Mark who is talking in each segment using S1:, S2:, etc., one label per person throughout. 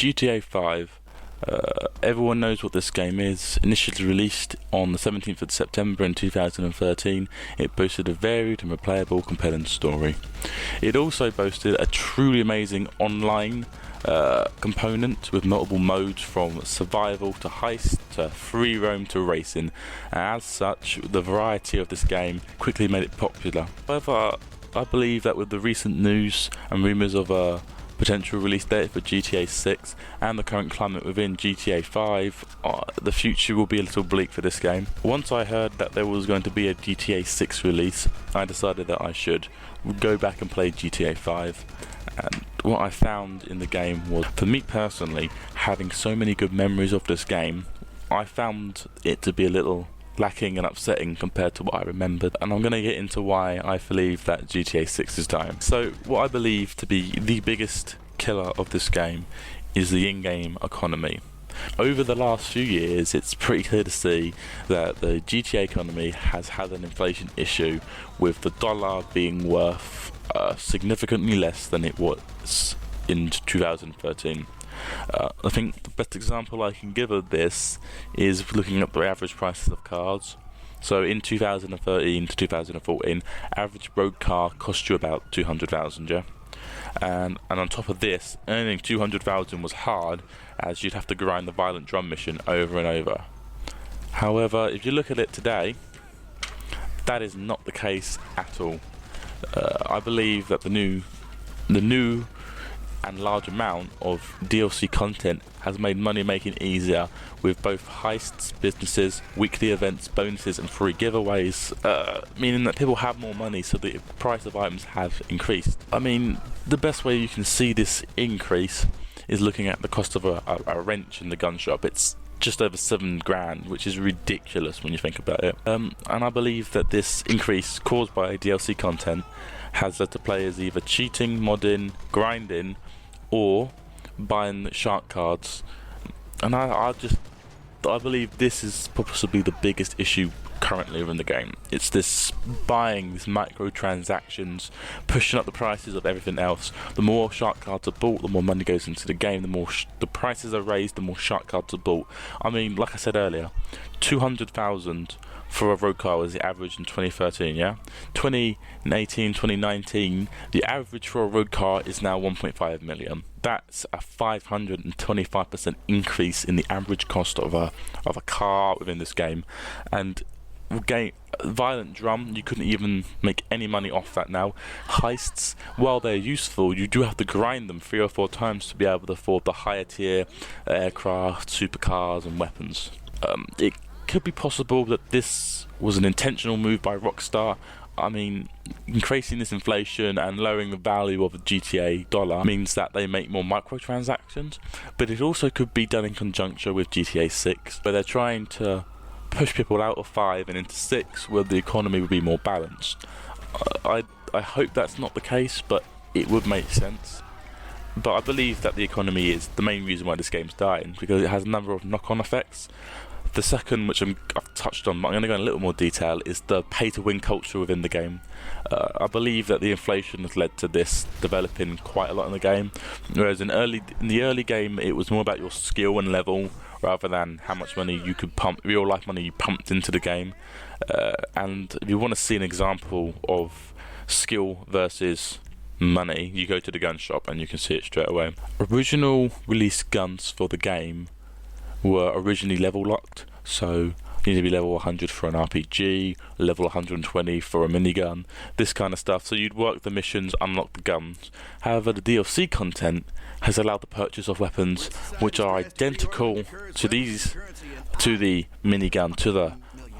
S1: GTA 5, everyone knows what this game is. Initially released on the 17th of September in 2013, it boasted a varied and replayable, compelling story. It also boasted a truly amazing online component with multiple modes from survival to heist to free roam to racing, and as such the variety of this game quickly made it popular. However, I believe that with the recent news and rumours of a potential release date for GTA 6 and the current climate within GTA 5, the future will be a little bleak for this game. Once I heard that there was going to be a GTA 6 release, I decided that I should go back and play GTA 5. And what I found in the game was, for me personally, having so many good memories of this game, I found it to be a little lacking and upsetting compared to what I remembered, and I'm going to get into why I believe that GTA 6 is dying. So what I believe to be the biggest killer of this game is the in-game economy. Over the last few years, it's pretty clear to see that the GTA economy has had an inflation issue, with the dollar being worth significantly less than it was in 2013. I think the best example I can give of this is looking at the average prices of cars. So in 2013 to 2014, average road car cost you about 200,000, yeah? And on top of this, earning 200,000 was hard, as you'd have to grind the violent drum mission over and over. However, if you look at it today, that is not the case at all. I believe that the new and large amount of DLC content has made money making easier, with both heists, businesses, weekly events, bonuses and free giveaways, meaning that people have more money, so the price of items have increased. I mean, the best way you can see this increase is looking at the cost of a wrench in the gun shop. It's just over $7,000, which is ridiculous when you think about it. And I believe that this increase caused by DLC content has led to players either cheating, modding, grinding, or buying shark cards. And I believe this is possibly the biggest issue currently within the game. It's this buying, these microtransactions, pushing up the prices of everything else. The more shark cards are bought, the more money goes into the game. The more the prices are raised, the more shark cards are bought. I mean, like I said earlier, 200,000 for a road car was the average in 2013, yeah? 2018, 2019, the average for a road car is now 1.5 million. That's a 525% increase in the average cost of a car within this game. And violent drum, you couldn't even make any money off that now. Heists, while they're useful, you do have to grind them 3 or 4 times to be able to afford the higher tier aircraft, supercars and weapons. It could be possible that this was an intentional move by Rockstar. I mean, increasing this inflation and lowering the value of the GTA dollar means that they make more microtransactions, but it also could be done in conjunction with GTA 6, where they're trying to push people out of 5 and into 6, where the economy would be more balanced. I hope that's not the case, but it would make sense. But I believe that the economy is the main reason why this game's dying, because it has a number of knock-on effects. The second, which I've touched on, but I'm going to go in a little more detail, is the pay-to-win culture within the game. I believe that the inflation has led to this developing quite a lot in the game, whereas in the early game it was more about your skill and level rather than how much money you could pump, real life money you pumped into the game. And if you want to see an example of skill versus money, you go to the gun shop and you can see it straight away. Original release guns for the game were originally level locked, so you need to be level 100 for an RPG, level 120 for a minigun, this kind of stuff. So you'd work the missions, unlock the guns. However, the DLC content has allowed the purchase of weapons which are identical to the minigun, to the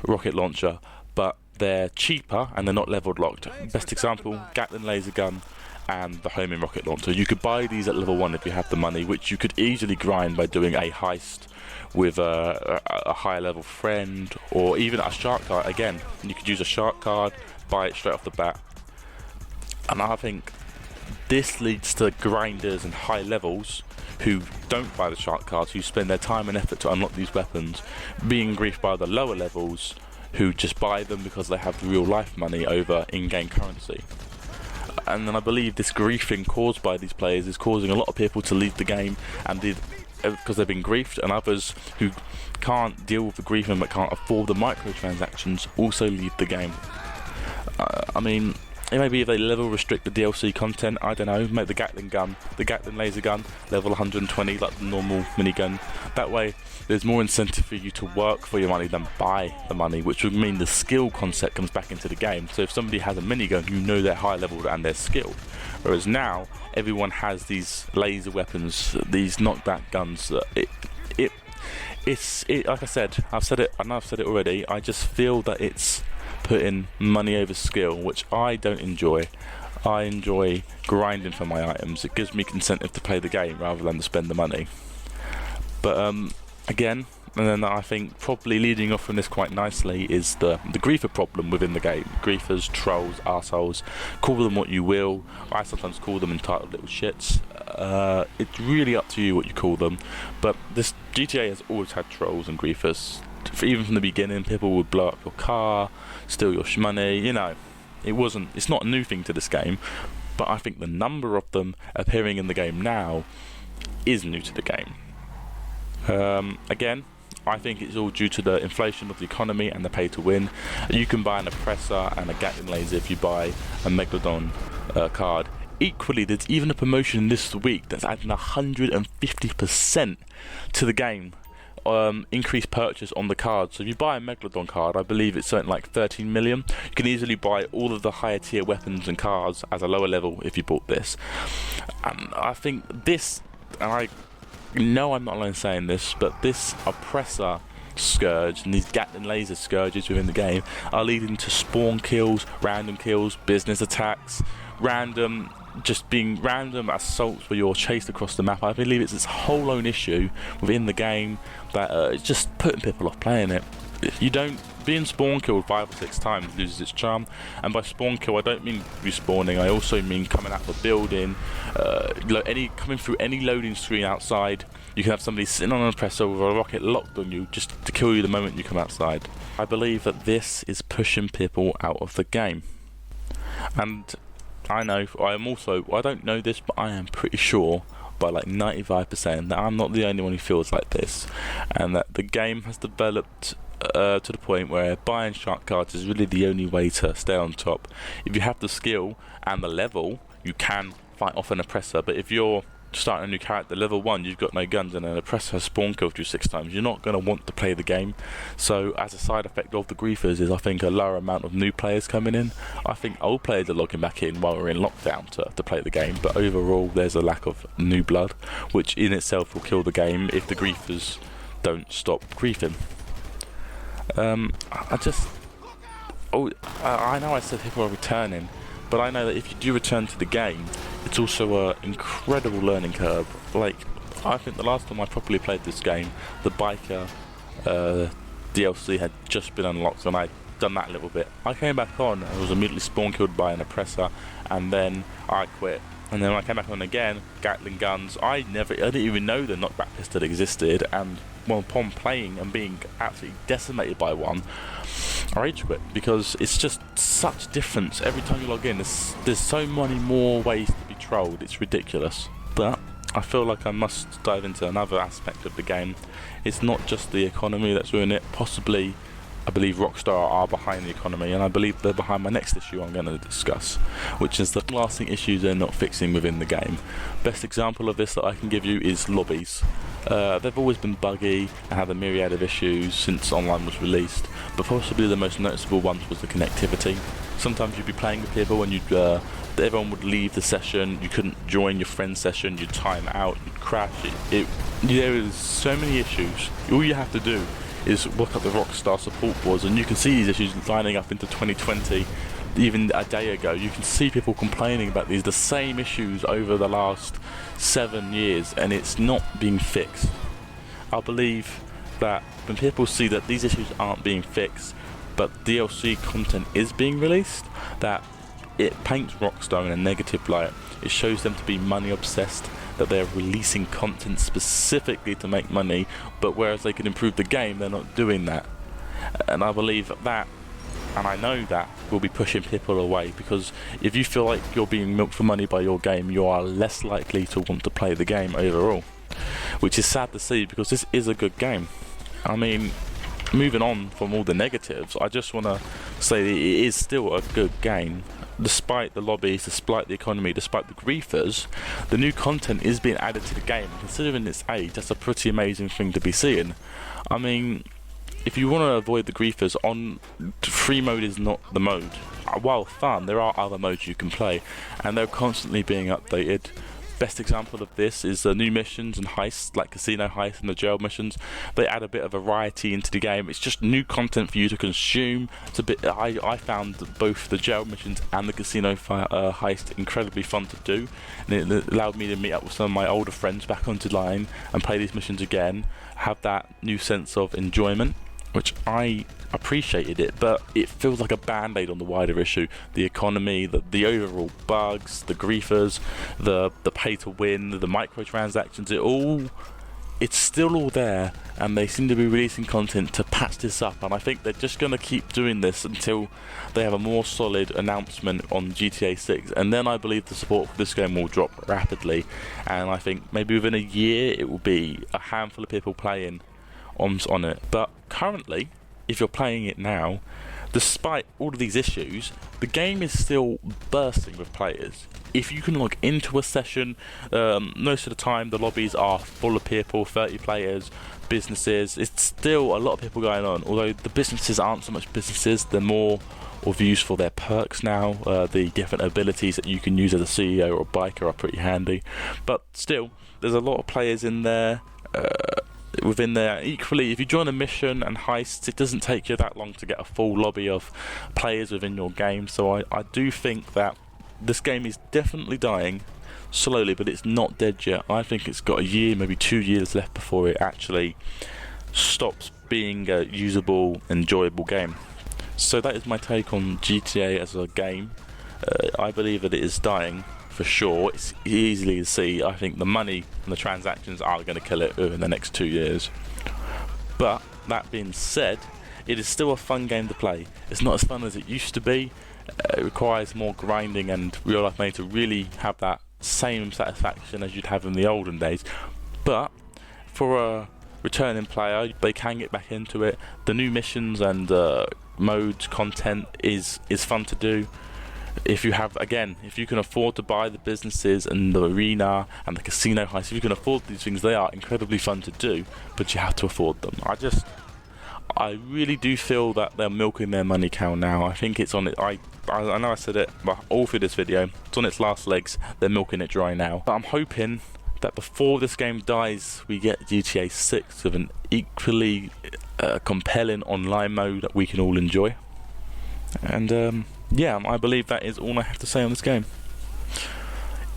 S1: rocket launcher, but they're cheaper and they're not level locked. Best example, Gatling laser gun and the homing rocket launcher. You could buy these at level 1 if you have the money, which you could easily grind by doing a heist with a higher level friend, or even a shark card. Again, you could use a shark card, buy it straight off the bat. And I think this leads to grinders and high levels who don't buy the shark cards, who spend their time and effort to unlock these weapons, being griefed by the lower levels who just buy them because they have real life money over in-game currency. And then I believe this griefing caused by these players is causing a lot of people to leave the game, and because they've been griefed, and others who can't deal with the griefing but can't afford the microtransactions also leave the game. I mean, maybe if they level restrict the DLC content, I don't know, make the Gatling laser gun level 120 like the normal minigun. That way there's more incentive for you to work for your money than buy the money, which would mean the skill concept comes back into the game. So if somebody has a minigun, you know they're high leveled and they're skilled. Whereas now everyone has these laser weapons, these knockback guns. It's like I said, I've said it already. I just feel that it's putting money over skill, which I don't enjoy. I enjoy grinding for my items. It gives me incentive to play the game rather than to spend the money. But again, and then I think probably leading off from this quite nicely is the griefer problem within the game. Griefers, trolls, arseholes, call them what you will. I sometimes call them entitled little shits. It's really up to you what you call them. But this GTA has always had trolls and griefers. Even from the beginning, people would blow up your car, steal your money, you know. It's not a new thing to this game, but I think the number of them appearing in the game now is new to the game. Again, I think it's all due to the inflation of the economy and the pay to win. You can buy an oppressor and a Gatling laser if you buy a Megalodon card. Equally, there's even a promotion this week that's adding 150% to the game. Increased purchase on the card. So if you buy a Megalodon card, I believe it's something like 13 million. You can easily buy all of the higher tier weapons and cards as a lower level if you bought this. And I think this, and I know I'm not alone saying this, but this oppressor scourge and these Gatling laser scourges within the game are leading to spawn kills, random kills, business attacks, random assaults where you're chased across the map. I believe it's this whole own issue within the game that it's just putting people off playing it. If you don't, being spawn killed 5 or 6 times loses its charm. And by spawn kill, I don't mean respawning, I also mean coming out of a building, coming through any loading screen outside. You can have somebody sitting on an oppressor with a rocket locked on you just to kill you the moment you come outside. I believe that this is pushing people out of the game. And I know, I don't know this, but I am pretty sure by like 95% that I'm not the only one who feels like this, and that the game has developed to the point where buying shark cards is really the only way to stay on top. If you have the skill and the level, you can fight off an oppressor, but if you're starting a new character, level 1, you've got no guns and an oppressor has spawn killed you 6 times, you're not going to want to play the game. So as a side effect of the griefers is, I think, a lower amount of new players coming in. I think old players are logging back in while we're in lockdown to play the game, but overall there's a lack of new blood, which in itself will kill the game if the griefers don't stop griefing. I know I said people are returning, but I know that if you do return to the game, it's also an incredible learning curve. Like, I think the last time I properly played this game, the biker DLC had just been unlocked, and I'd done that a little bit. I came back on, I was immediately spawn killed by an oppressor, and then I quit. And then when I came back on again, Gatling guns, I didn't even know the knockback pistol existed, and upon playing and being absolutely decimated by one, I rage quit, because it's just such difference every time you log in. There's so many more ways to be trolled, it's ridiculous. But I feel like I must dive into another aspect of the game. It's not just the economy that's ruining it. Possibly, I believe Rockstar are behind the economy, and I believe they're behind my next issue I'm going to discuss, which is the lasting issues they're not fixing within the game. Best example of this that I can give you is lobbies. They've always been buggy and had a myriad of issues since online was released, but possibly the most noticeable ones was the connectivity. Sometimes you'd be playing with people and everyone would leave the session, you couldn't join your friend's session, you'd time out, you'd crash. There was so many issues. All you have to do is look up the Rockstar support boards and you can see these issues lining up into 2020. Even a day ago, you can see people complaining about the same issues over the last 7 years, and it's not being fixed. I believe that when people see that these issues aren't being fixed, but DLC content is being released, that it paints Rockstar in a negative light. It shows them to be money obsessed, that they're releasing content specifically to make money, but whereas they can improve the game, they're not doing that. And I believe that, and I know that, will be pushing people away, because if you feel like you're being milked for money by your game, you are less likely to want to play the game overall. which is sad to see because this is a good game. I mean, moving on from all the negatives, I just want to say that it is still a good game. Despite the lobbies, despite the economy, despite the griefers, the new content is being added to the game. Considering its age, that's a pretty amazing thing to be seeing. I mean, if you want to avoid the griefers, free mode is not the mode. While fun, there are other modes you can play, and they're constantly being updated. Best example of this is the new missions and heists, like casino heists and the jail missions. They add a bit of variety into the game. It's just new content for you to consume. It's a bit. I found both the jail missions and the casino heist incredibly fun to do, and it allowed me to meet up with some of my older friends back onto line and play these missions again. Have that new sense of enjoyment, which I appreciated it, but it feels like a band-aid on the wider issue. The economy, the overall bugs, the griefers, the pay to win, the microtransactions, it's still all there, and they seem to be releasing content to patch this up, and I think they're just going to keep doing this until they have a more solid announcement on GTA 6, and then I believe the support for this game will drop rapidly, and I think maybe within a year it will be a handful of people playing on it. But currently, if you're playing it now, despite all of these issues, the game is still bursting with players. If you can log into a session, most of the time the lobbies are full of people, 30 players, businesses. It's still a lot of people going on, although the businesses aren't so much businesses, they're more of use for their perks now. The different abilities that you can use as a CEO or a biker are pretty handy, but still there's a lot of players in there. Within there, equally, if you join a mission and heists, it doesn't take you that long to get a full lobby of players within your game. So I do think that this game is definitely dying slowly, but it's not dead yet. I think it's got a year, maybe 2 years left before it actually stops being a usable, enjoyable game. So that is my take on GTA as a game. I believe that it is dying for sure. It's easily to see. I think the money and the transactions are going to kill it in the next 2 years. But that being said, it is still a fun game to play. It's not as fun as it used to be. It requires more grinding and real life money to really have that same satisfaction as you'd have in the olden days. But for a returning player, they can get back into it. The new missions and modes content is fun to do. If you can afford to buy the businesses and the arena and the casino heist, if you can afford these things, they are incredibly fun to do, but you have to afford them. I really do feel that they're milking their money cow now. I think it's on it. I know I said it, but all through this video, it's on its last legs. They're milking it dry now. But I'm hoping that before this game dies, we get GTA 6 with an equally compelling online mode that we can all enjoy. And yeah, I believe that is all I have to say on this game.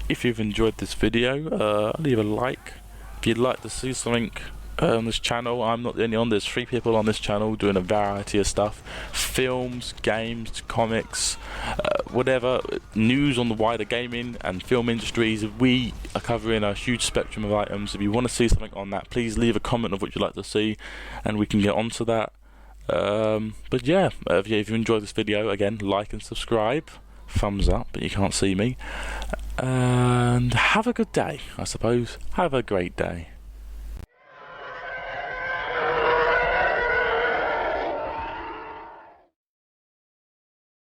S1: If you've enjoyed this video, leave a like. If you'd like to see something on this channel, I'm not the only one. There's 3 people on this channel doing a variety of stuff: films, games, comics, whatever, news on the wider gaming and film industries. We are covering a huge spectrum of items. If you want to see something on that, please leave a comment of what you'd like to see, and we can get onto that. But yeah, if you enjoyed this video, again, like and subscribe. Thumbs up, but you can't see me. And have a good day, I suppose. Have a great day.